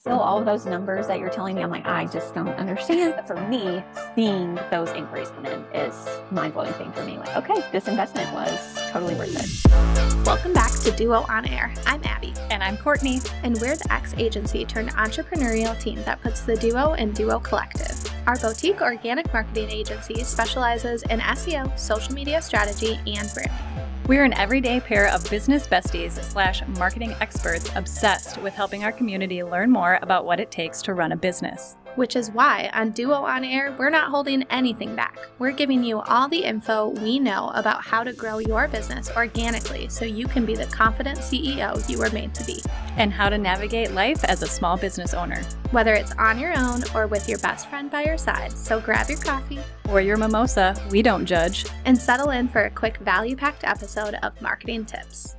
Still, all of those numbers that you're telling me, I'm like, I just don't understand. But for me, seeing those inquiries come in is a mind-blowing thing for me. Like, okay, this investment was totally worth it. Welcome back to Duo On Air. I'm Abby. And I'm Courtney. And we're the ex-agency turned entrepreneurial team that puts the Duo in Duo Collective. Our boutique organic marketing agency specializes in SEO, social media strategy, and branding. We're an everyday pair of business besties / marketing experts obsessed with helping our community learn more about what it takes to run a business. Which is why on Duo On Air, we're not holding anything back. We're giving you all the info we know about how to grow your business organically so you can be the confident CEO you were made to be. And how to navigate life as a small business owner. Whether it's on your own or with your best friend by your side, so grab your coffee or your mimosa, we don't judge, and settle in for a quick value-packed episode of Marketing Tips.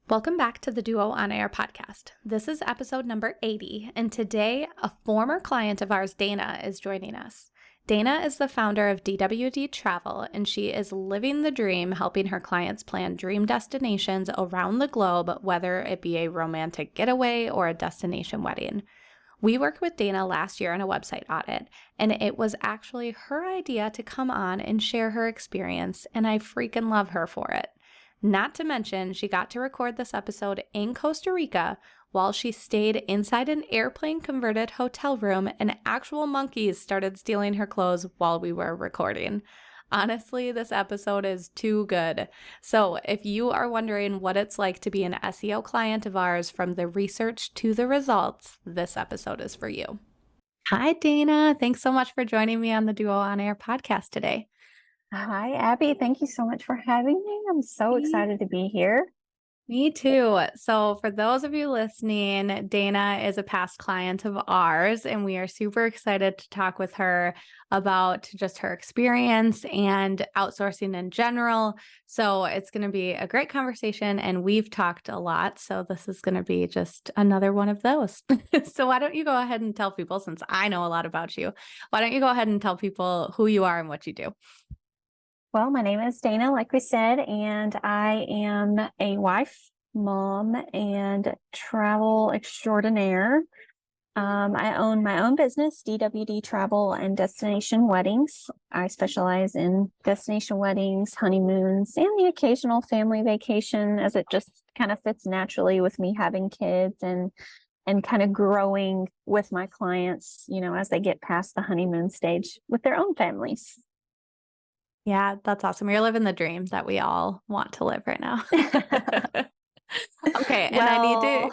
Welcome back to the Duo On Air podcast. This is episode number 80, and today a former client of ours, Dana, is joining us. Dana is the founder of DWD Travel, and she is living the dream helping her clients plan dream destinations around the globe, whether it be a romantic getaway or a destination wedding. We worked with Dana last year on a website audit, and it was actually her idea to come on and share her experience, and I freaking love her for it. Not to mention, she got to record this episode in Costa Rica while she stayed inside an airplane-converted hotel room, and actual monkeys started stealing her clothes while we were recording. Honestly, this episode is too good. So if you are wondering what it's like to be an SEO client of ours from the research to the results, this episode is for you. Hi, Dana. Thanks so much for joining me on the Duo On Air podcast today. Hi, Abby. Thank you so much for having me. I'm so excited to be here. Me too. So for those of you listening, Dana is a past client of ours, and we are super excited to talk with her about just her experience and outsourcing in general. So it's going to be a great conversation, and we've talked a lot. So this is going to be just another one of those. So why don't you go ahead and tell people, since I know a lot about you, why don't you go ahead and tell people who you are and what you do? Well, my name is Dana, like we said, and I am a wife, mom, and travel extraordinaire. I own my own business, DWD Travel and Destination Weddings. I specialize in destination weddings, honeymoons, and the occasional family vacation, as it just kind of fits naturally with me having kids and kind of growing with my clients, as they get past the honeymoon stage with their own families. Yeah, that's awesome. You're living the dream that we all want to live right now. Okay. And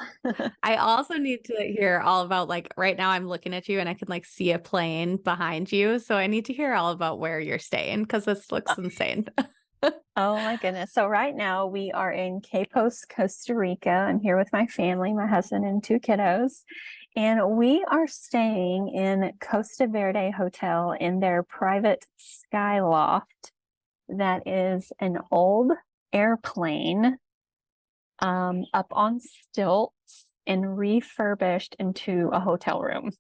I also need to hear all about, like, right now I'm looking at you and I can see a plane behind you. So I need to hear all about where you're staying, because this looks insane. Oh my goodness. So right now we are in Capos, Costa Rica. I'm here with my family, my husband and 2 kiddos. And we are staying in Costa Verde Hotel in their private sky loft. That is an old airplane up on stilts and refurbished into a hotel room.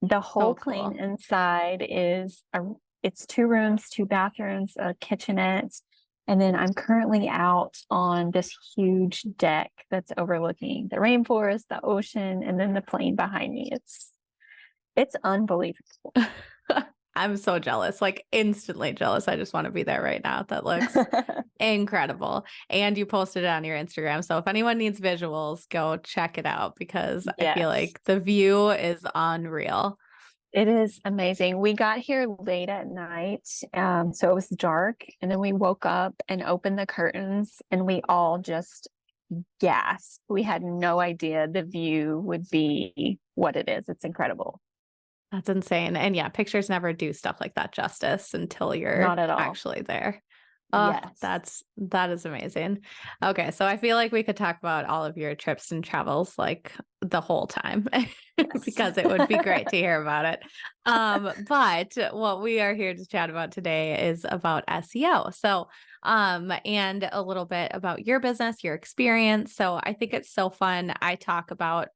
The whole plane inside it's 2 rooms, 2 bathrooms, a kitchenette. And then I'm currently out on this huge deck that's overlooking the rainforest, the ocean, and then the plane behind me. It's unbelievable. I'm so jealous, instantly jealous. I just want to be there right now. That looks incredible. And you posted it on your Instagram. So if anyone needs visuals, go check it out, because I feel like the view is unreal. It is amazing. We got here late at night, so it was dark, and then we woke up and opened the curtains, and we all just gasped. We had no idea the view would be what it is. It's incredible. That's insane. And yeah, pictures never do stuff like that justice until you're not at all actually there. Oh, yes. that is amazing. Okay, so I feel like we could talk about all of your trips and travels the whole time, because it would be great to hear about it. But what we are here to chat about today is about SEO. So, and a little bit about your business, your experience. So I think it's so fun. I talk about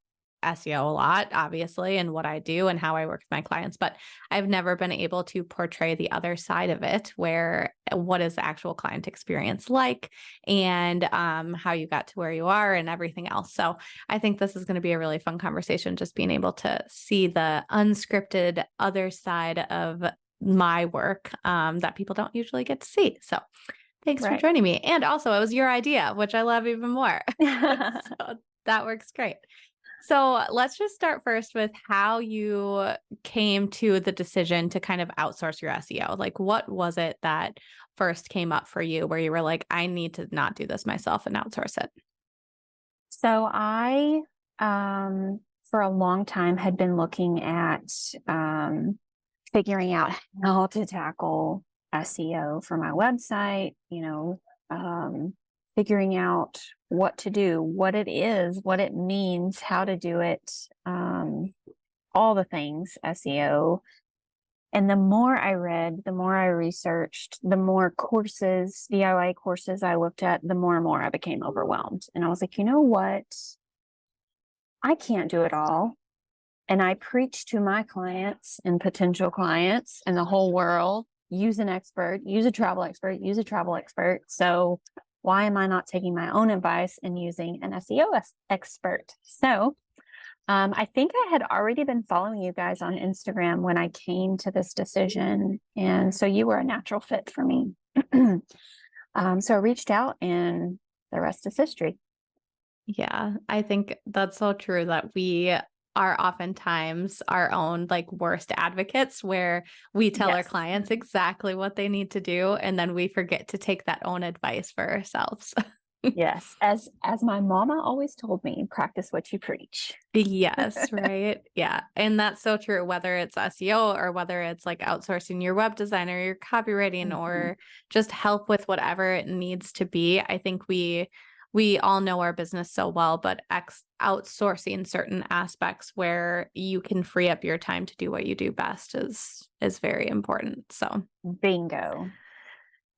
SEO a lot, obviously, and what I do and how I work with my clients, but I've never been able to portray the other side of it, where what is the actual client experience like, and how you got to where you are and everything else. So I think this is going to be a really fun conversation, just being able to see the unscripted other side of my work that people don't usually get to see. So thanks for Right. joining me. And also, it was your idea, which I love even more. So that works great. So let's just start first with how you came to the decision to kind of outsource your SEO. Like, what was it that first came up for you where you were like, I need to not do this myself and outsource it? So I, for a long time, had been looking at figuring out how to tackle SEO for my website, figuring out what to do, what it is, what it means, how to do it, all the things SEO. And the more I read, the more I researched, the more courses, DIY courses I looked at, the more and more I became overwhelmed. And I was like, you know what? I can't do it all. And I preach to my clients and potential clients and the whole world, use an expert, use a travel expert, use a travel expert. So why am I not taking my own advice and using an SEO expert? So I think I had already been following you guys on Instagram when I came to this decision. And so you were a natural fit for me. So I reached out and the rest is history. Yeah, I think that's so true that we are oftentimes our own like worst advocates, where we tell our Yes. clients exactly what they need to do, and then we forget to take that own advice for ourselves. Yes. As my mama always told me, practice what you preach. Yes, right. Yeah. And that's so true, whether it's SEO or whether it's like outsourcing your web design or your copywriting Mhm. or just help with whatever it needs to be. I think we all know our business so well, but outsourcing certain aspects where you can free up your time to do what you do best is very important. So Bingo.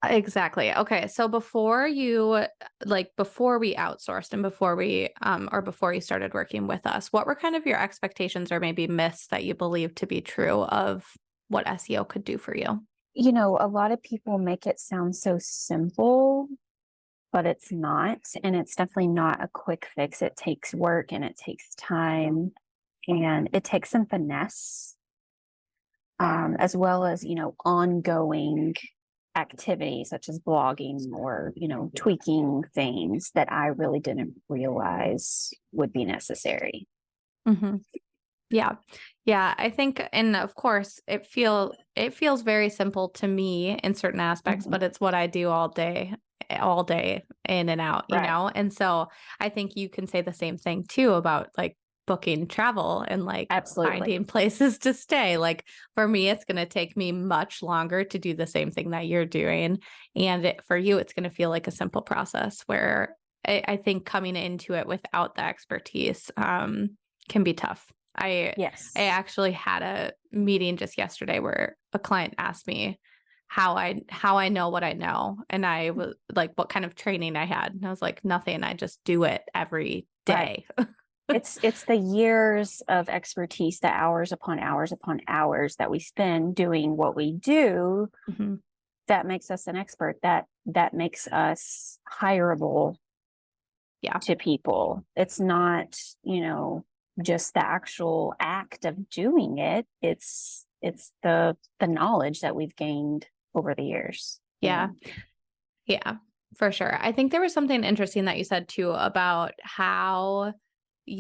exactly. Okay. So before before we outsourced and before we or before you started working with us, what were kind of your expectations or maybe myths that you believed to be true of what SEO could do for you? A lot of people make it sound so simple, but it's not. And it's definitely not a quick fix. It takes work and it takes time and it takes some finesse, as well as, ongoing activities such as blogging or, tweaking things that I really didn't realize would be necessary. Hmm. Yeah. Yeah, I think, and of course it feels very simple to me in certain aspects, Mhm. but it's what I do all day in and out, Right. And so I think you can say the same thing too about like booking travel and like Absolutely. finding places to stay. Like for me, it's going to take me much longer to do the same thing that you're doing. And for you, it's going to feel like a simple process where I think coming into it without the expertise can be tough. I Yes. actually had a meeting just yesterday where a client asked me how I know what I know, and I was like, what kind of training I had, and I was like, nothing. I just do it every Right. day. It's the years of expertise, the hours upon hours that we spend doing what we do Mhm. that makes us an expert, that makes us hireable Yeah, to people. It's not, just the actual act of doing it. It's the knowledge that we've gained over the years. yeah, yeah, for sure. I think there was something interesting that you said too about how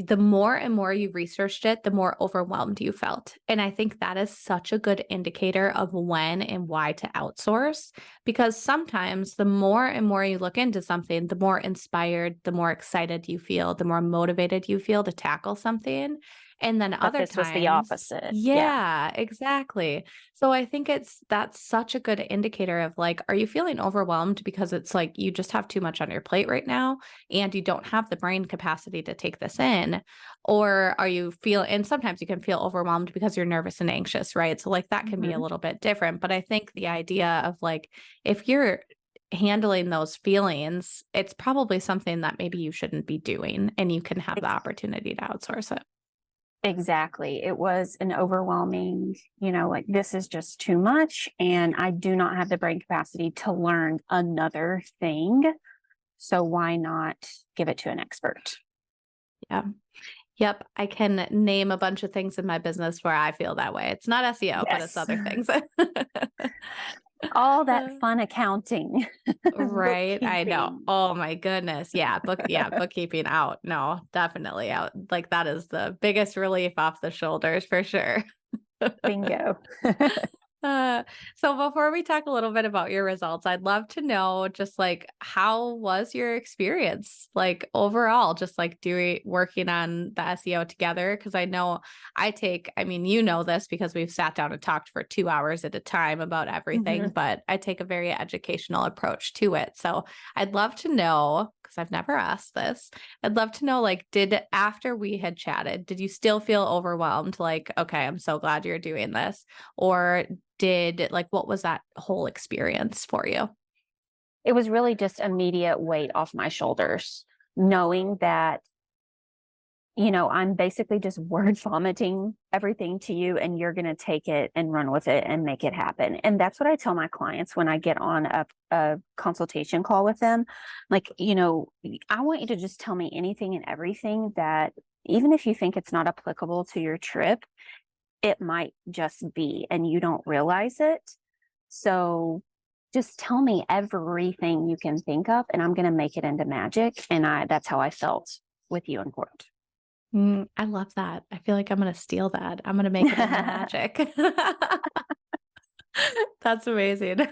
the more and more you researched it, the more overwhelmed you felt. And I think that is such a good indicator of when and why to outsource, because sometimes the more and more you look into something, the more inspired, the more excited you feel, the more motivated you feel to tackle something. And then But other this was the times, opposite. Yeah. yeah, exactly. So I think that's such a good indicator of like, are you feeling overwhelmed because it's like you just have too much on your plate right now and you don't have the brain capacity to take this in? Or are you and sometimes you can feel overwhelmed because you're nervous and anxious, right? So like that can be a Mhm. little bit different. But I think the idea of like, if you're handling those feelings, it's probably something that maybe you shouldn't be doing and you can have the Ex- opportunity to outsource it. Exactly. It was an overwhelming, like this is just too much. And I do not have the brain capacity to learn another thing. So why not give it to an expert? Yeah. Yep. I can name a bunch of things in my business where I feel that way. It's not SEO, but it's Yes. other things. All that Uh, fun accounting, Right. I know. bookkeeping. Oh my goodness. Yeah, bookkeeping out. No, definitely out. Like that is the biggest relief off the shoulders for sure. Bingo. Uh, so before we talk a little bit about your results, I'd love to know just like how was your experience like overall, just like working on the SEO together? Because I mean, you know this because we've sat down and talked for 2 hours at a time about everything, Mhm. but I take a very educational approach to it. So I'd love to know, because I've never asked this, I'd love to know, like, after we had chatted, did you still feel overwhelmed? Like, okay, I'm so glad you're doing this. Or what was that whole experience for you? It was really just immediate weight off my shoulders, knowing that I'm basically just word vomiting everything to you, and you're going to take it and run with it and make it happen. And that's what I tell my clients when I get on a consultation call with them. Like, I want you to just tell me anything and everything that, even if you think it's not applicable to your trip, it might just be, and you don't realize it. So just tell me everything you can think of, and I'm going to make it into magic. And that's how I felt with you and Court. I love that. I feel like I'm going to steal that. I'm going to make it into magic. That's amazing.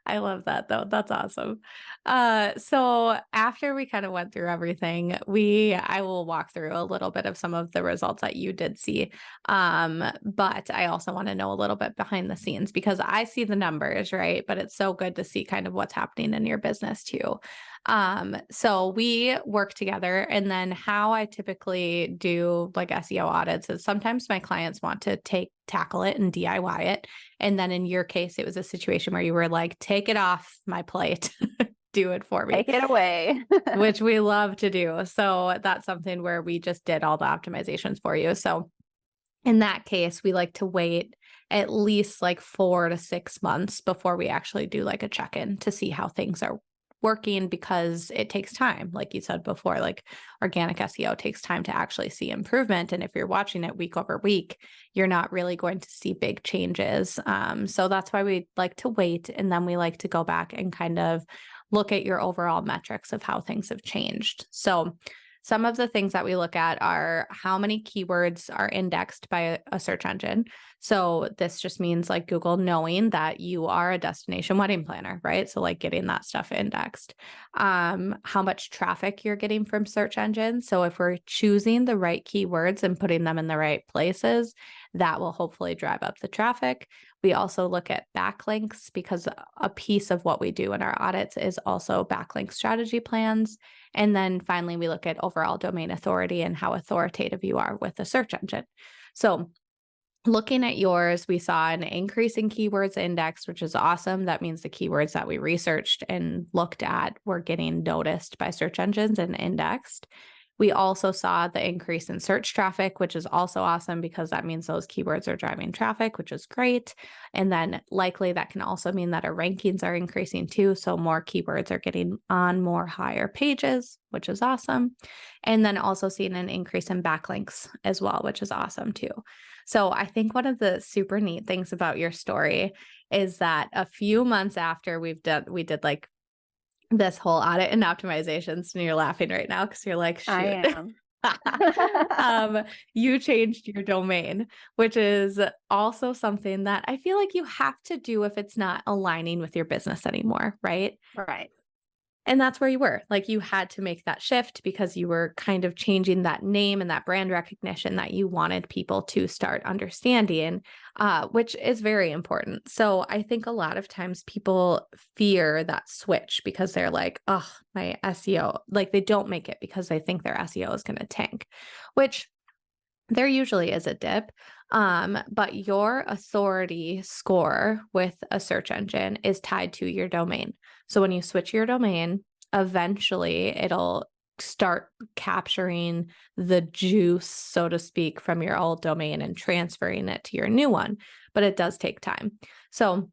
I love that though. That's awesome. So after we kind of went through everything, I will walk through a little bit of some of the results that you did see. But I also want to know a little bit behind the scenes because I see the numbers, right? But it's so good to see kind of what's happening in your business too. So we work together, and then how I typically do like SEO audits is sometimes my clients want to tackle it and DIY it. And then in your case, it was a situation where you were like, take it off my plate, do it for me, Take it away. which we love to do. So that's something where we just did all the optimizations for you. So in that case, we like to wait at least like 4 to 6 months before we actually do like a check-in to see how things are working, because it takes time. Like you said before, like organic SEO takes time to actually see improvement. And if you're watching it week over week, you're not really going to see big changes. So that's why we like to wait. And then we like to go back and kind of look at your overall metrics of how things have changed. So some of the things that we look at are how many keywords are indexed by a search engine. So this just means like Google knowing that you are a destination wedding planner, right? So like getting that stuff indexed. How much traffic you're getting from search engines. So if we're choosing the right keywords and putting them in the right places, that will hopefully drive up the traffic. We also look at backlinks, because a piece of what we do in our audits is also backlink strategy plans. And then finally, we look at overall domain authority and how authoritative you are with the search engine. So looking at yours, we saw an increase in keywords indexed, which is awesome. That means the keywords that we researched and looked at were getting noticed by search engines and indexed. We also saw the increase in search traffic, which is also awesome because that means those keywords are driving traffic, which is great. And then likely that can also mean that our rankings are increasing too. So more keywords are getting on more higher pages, which is awesome. And then also seeing an increase in backlinks as well, which is awesome too. So I think one of the super neat things about your story is that a few months after we did like this whole audit and optimizations, and you're laughing right now because you're like, shoot. I am. You changed your domain, which is also something that I feel like you have to do if it's not aligning with your business anymore, right? Right. And that's where you were. Like you had to make that shift because you were kind of changing that name and that brand recognition that you wanted people to start understanding, which is very important. So I think a lot of times people fear that switch because they're like, oh, my SEO, like they don't make it because they think their SEO is going to tank, which there usually is a dip. But your authority score with a search engine is tied to your domain. So when you switch your domain, eventually it'll start capturing the juice, so to speak, from your old domain and transferring it to your new one, but it does take time. So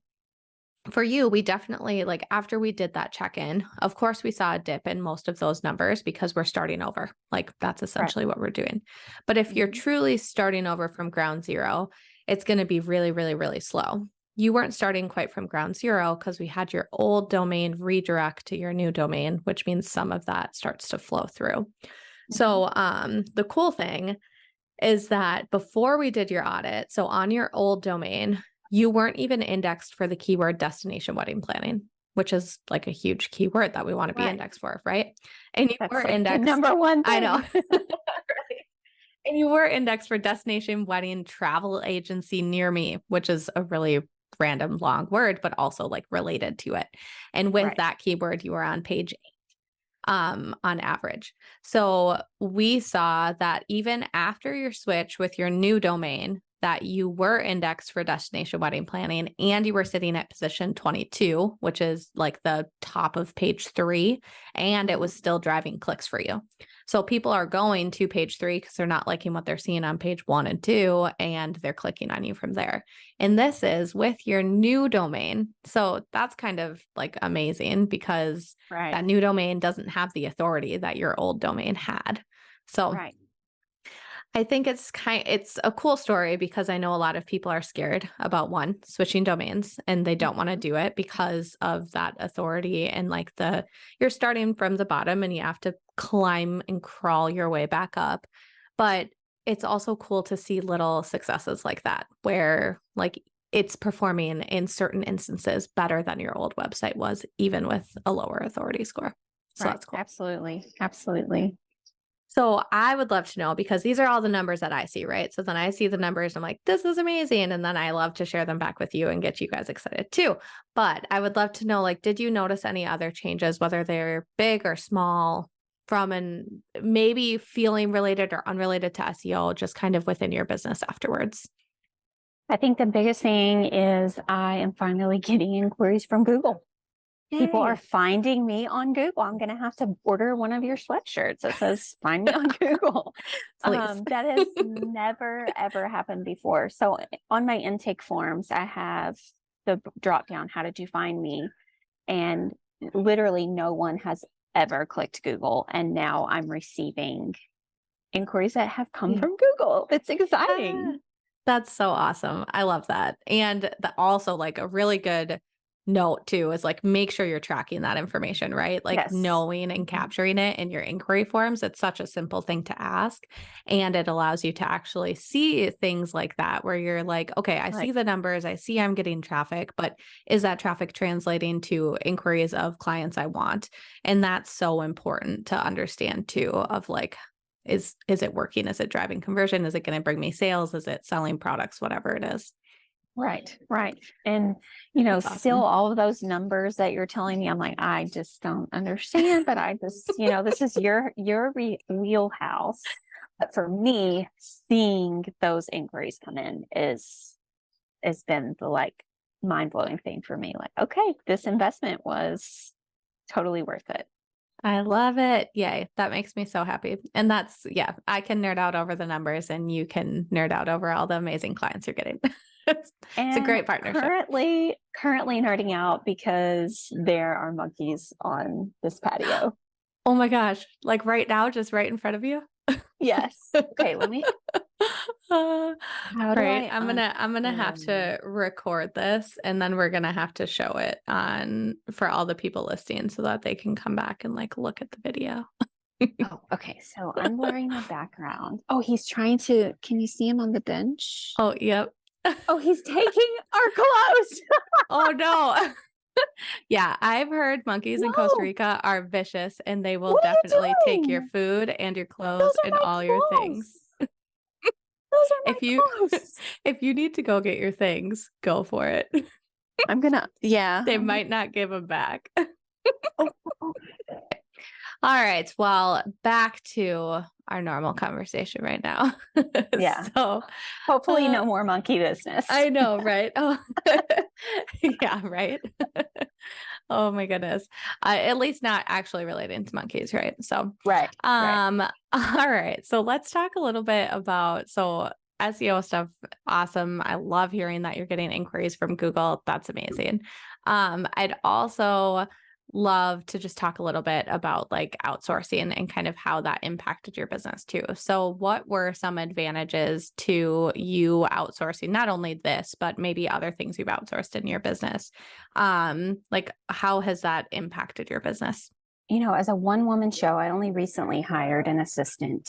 for you, we definitely, like, after we did that check-in, of course, we saw a dip in most of those numbers because we're starting over. Like, that's essentially what we're doing. But if you're truly starting over from ground zero, it's going to be really, really, really slow. You weren't starting quite from ground zero because we had your old domain redirect to your new domain, which means some of that starts to flow through. So the cool thing is that before we did your audit, so on your old domain, you weren't even indexed for the keyword destination wedding planning, which is like a huge keyword that we want to be indexed for, right? And you were like indexed. the number one thing. I know. Right. And you were indexed for destination wedding travel agency near me, which is a really random long word, but also like related to it. And with that keyword, you were on page 8 on average. So we saw that even after your switch with your new domain, that you were indexed for destination wedding planning and you were sitting at position 22, which is like the top of page 3, and it was still driving clicks for you. So people are going to page 3 because they're not liking what they're seeing on page 1 and 2, and they're clicking on you from there. And this is with your new domain. So that's kind of like amazing because that new domain doesn't have the authority that your old domain had. So I think it's a cool story because I know a lot of people are scared about switching domains, and they don't want to do it because of that authority and like you're starting from the bottom and you have to climb and crawl your way back up. But it's also cool to see little successes like that where like it's performing in certain instances better than your old website was, even with a lower authority score. So that's cool. Absolutely. Absolutely. So I would love to know, because these are all the numbers that I see, right? So then I see the numbers, I'm like, this is amazing. And then I love to share them back with you and get you guys excited too. But I would love to know, like, did you notice any other changes, whether they're big or small, from maybe feeling related or unrelated to SEO, just kind of within your business afterwards? I think the biggest thing is I am finally getting inquiries from Google. People are finding me on Google. I'm going to have to order one of your sweatshirts that says "Find me on Google." That has never ever happened before. So on my intake forms, I have the drop down, "How did you find me?" And literally no one has ever clicked Google. And now I'm receiving inquiries that have come from Google. It's exciting. That's so awesome. I love that. And also like a really good note too is like, make sure you're tracking that information, right? Like knowing and capturing it in your inquiry forms. It's such a simple thing to ask. And it allows you to actually see things like that, where you're like, okay, I see the numbers, I see I'm getting traffic, but is that traffic translating to inquiries of clients I want? And that's so important to understand too, of like, is it working? Is it driving conversion? Is it going to bring me sales? Is it selling products? Whatever it is. Right. And, That's still awesome. all of those numbers that you're telling me, I'm like, I just don't understand, but I just, this is your wheelhouse. But for me, seeing those inquiries come in has been the like mind-blowing thing for me. Like, okay, this investment was totally worth it. I love it. Yay. That makes me so happy. And that's, I can nerd out over the numbers and you can nerd out over all the amazing clients you're getting. It's a great partnership. Currently nerding out because there are monkeys on this patio. Oh my gosh. Like right now, just right in front of you? Yes. Okay, let me. I'm gonna have to record this, and then we're gonna have to show it for all the people listening so that they can come back and like look at the video. Oh, okay. So I'm blurring the background. Oh, he's trying to. Can you see him on the bench? Oh, yep. Oh, he's taking our clothes. Oh no. Yeah, I've heard monkeys in Costa Rica are vicious, and they will definitely take your food and your clothes and all your things. Those are my clothes. If you need to go get your things, go for it. I'm gonna. Yeah. They might not give them back. All right. Well, back to our normal conversation right now. Yeah. So hopefully no more monkey business. I know, right? Oh, yeah, right. Oh my goodness. At least not actually relating to monkeys, right? So, Right. Right. all right. So let's talk a little bit about SEO stuff. Awesome. I love hearing that you're getting inquiries from Google. That's amazing. I'd also love to just talk a little bit about like outsourcing and kind of how that impacted your business too. So what were some advantages to you outsourcing not only this, but maybe other things you've outsourced in your business? Like how has that impacted your business? As a one-woman show, I only recently hired an assistant.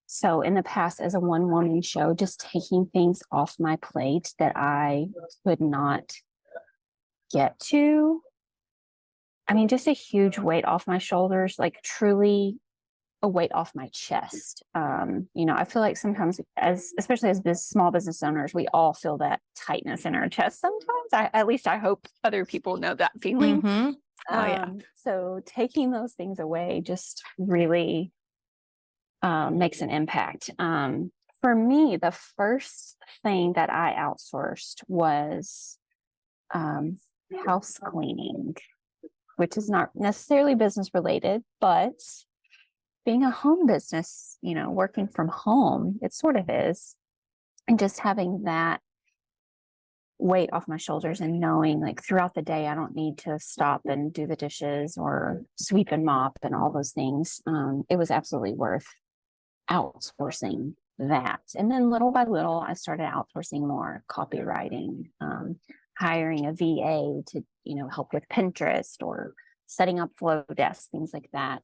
So in the past, as a one-woman show, just taking things off my plate that I could not get to. I mean, just a huge weight off my shoulders, like truly a weight off my chest. I feel like sometimes especially as small business owners, we all feel that tightness in our chest sometimes. At least I hope other people know that feeling. Mm-hmm. Oh yeah. So taking those things away just really makes an impact. For me, the first thing that I outsourced was house cleaning, which is not necessarily business related, but being a home business, working from home, it sort of is. And just having that weight off my shoulders and knowing like throughout the day, I don't need to stop and do the dishes or sweep and mop and all those things. It was absolutely worth outsourcing that. And then little by little, I started outsourcing more copywriting, hiring a VA to, help with Pinterest or setting up flow desks, things like that.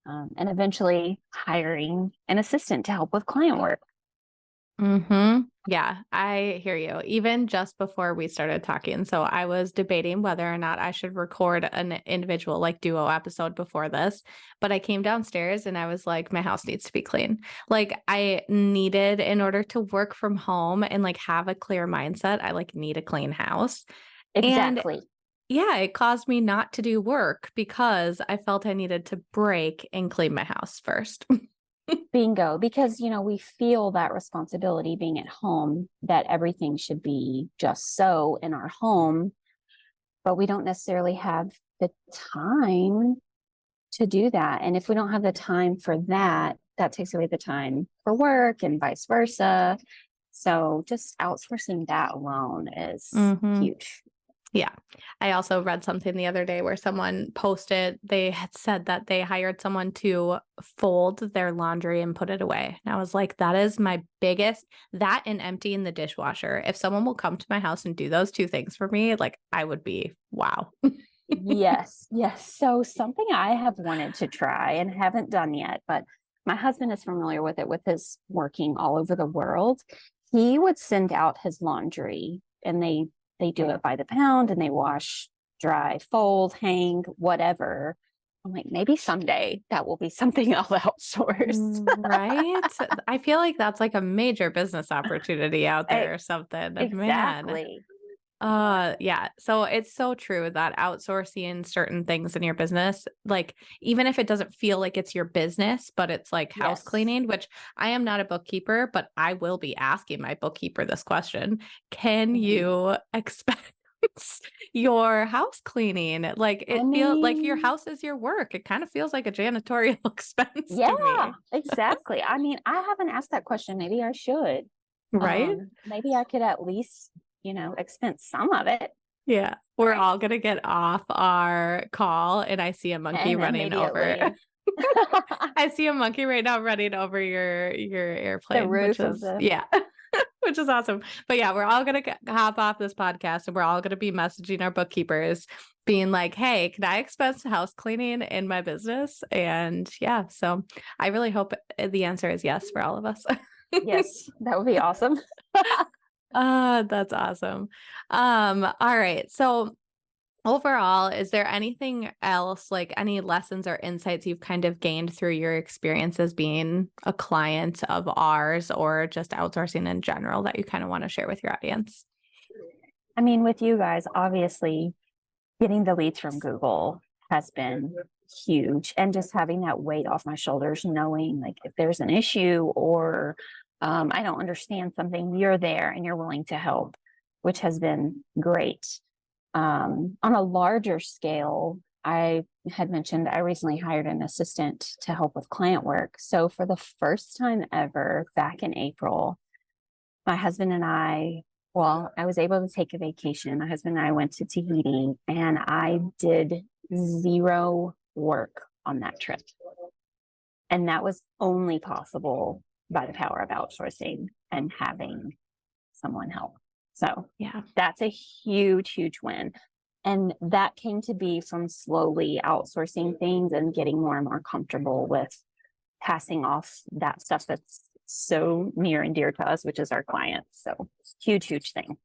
And eventually hiring an assistant to help with client work. Mm-hmm. Yeah, I hear you. Even just before we started talking. So I was debating whether or not I should record an individual like duo episode before this, but I came downstairs and I was like, my house needs to be clean. Like I needed, in order to work from home and like have a clear mindset, I like need a clean house. And Exactly. yeah, it caused me not to do work because I felt I needed to break and clean my house first. Bingo. Because, we feel that responsibility being at home that everything should be just so in our home, but we don't necessarily have the time to do that. And if we don't have the time for that, that takes away the time for work and vice versa. So just outsourcing that alone is Mm-hmm. huge. Yeah. I also read something the other day where someone posted, they had said that they hired someone to fold their laundry and put it away. And I was like, that is my biggest, that and emptying the dishwasher. If someone will come to my house and do those two things for me, like I would be, wow. Yes. Yes. So something I have wanted to try and haven't done yet, but my husband is familiar with it with his working all over the world. He would send out his laundry and they do it by the pound and they wash, dry, fold, hang, whatever. I'm like, maybe someday that will be something I'll outsource. Right? I feel like that's like a major business opportunity out there or something. Man. Exactly. Yeah. So it's so true that outsourcing certain things in your business, like even if it doesn't feel like it's your business, but it's like house Yes. cleaning, which I am not a bookkeeper, but I will be asking my bookkeeper this question. Can you expense your house cleaning? Like it feels like your house is your work. It kind of feels like a janitorial expense to Yeah, me. exactly. I mean, I haven't asked that question. Maybe I should. Right? Maybe I could at least, expense some of it. Yeah. We're Right. all going to get off our call and I see a monkey And running over. immediately I see a monkey right now running over your the airplane, which roof of is the yeah, which is awesome. But yeah, we're all gonna hop off this podcast and we're all gonna be messaging our bookkeepers, being like, "Hey, can I expense house cleaning in my business?" And yeah, so I really hope the answer is yes for all of us. yes, that would be awesome. That's awesome. All right, so. Overall, is there anything else, like any lessons or insights you've kind of gained through your experiences being a client of ours or just outsourcing in general that you kind of want to share with your audience? I mean, with you guys, obviously getting the leads from Google has been huge. And just having that weight off my shoulders, knowing like if there's an issue or I don't understand something, you're there and you're willing to help, which has been great. On a larger scale, I had mentioned I recently hired an assistant to help with client work. So for the first time ever back in April, my husband and I, well, I was able to take a vacation. My husband and I went to Tahiti, and I did zero work on that trip. And that was only possible by the power of outsourcing and having someone help. So Yeah. that's a huge, huge win. And that came to be from slowly outsourcing things and getting more and more comfortable with passing off that stuff that's so near and dear to us, which is our clients. So huge, huge thing.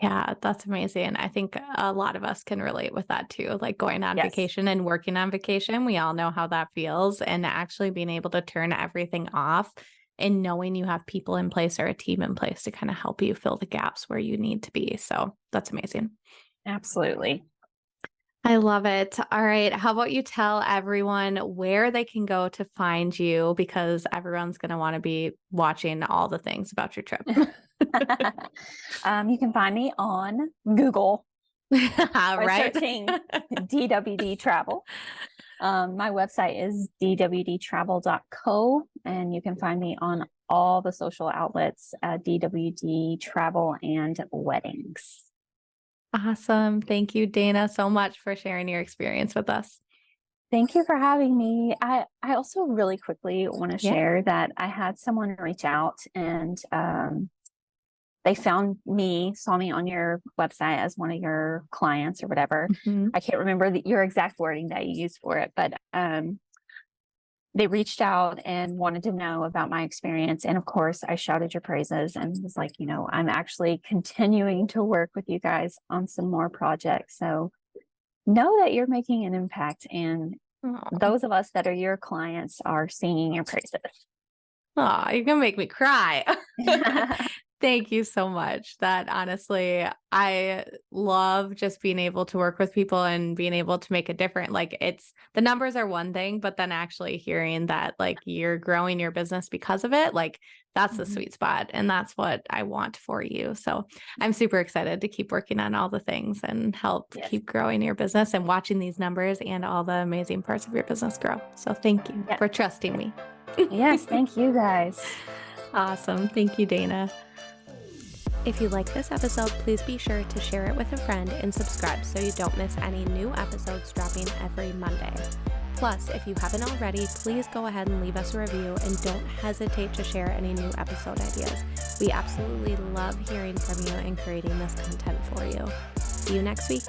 Yeah, that's amazing. I think a lot of us can relate with that too. Like going on Yes. vacation and working on vacation, we all know how that feels. And actually being able to turn everything off and knowing you have people in place or a team in place to kind of help you fill the gaps where you need to be. So that's amazing. Absolutely. I love it. All right. How about you tell everyone where they can go to find you, because everyone's going to want to be watching all the things about your trip. You can find me on Google by Right? searching DWD Travel. My website is dwdtravel.co, and you can find me on all the social outlets, DWD Travel and Weddings. Awesome. Thank you, Dana, so much for sharing your experience with us. Thank you for having me. I also really quickly want to Yeah. share that I had someone reach out, and they saw me on your website as one of your clients or whatever. Mhm. I can't remember your exact wording that you used for it, but they reached out and wanted to know about my experience. And of course, I shouted your praises and was like, I'm actually continuing to work with you guys on some more projects. So know that you're making an impact, and Aw. those of us that are your clients are singing your praises. Aw, you're gonna make me cry. Thank you so much. That honestly, I love just being able to work with people and being able to make a difference. Like it's the numbers are one thing, but then actually hearing that like you're growing your business because of it, like that's the sweet spot. And that's what I want for you. So I'm super excited to keep working on all the things and help Yes. keep growing your business and watching these numbers and all the amazing parts of your business grow. So thank you Yes. for trusting me. Yes, thank you guys. Awesome. Thank you, Dana. If you like this episode, please be sure to share it with a friend and subscribe so you don't miss any new episodes dropping every Monday. Plus, if you haven't already, please go ahead and leave us a review and don't hesitate to share any new episode ideas. We absolutely love hearing from you and creating this content for you. See you next week.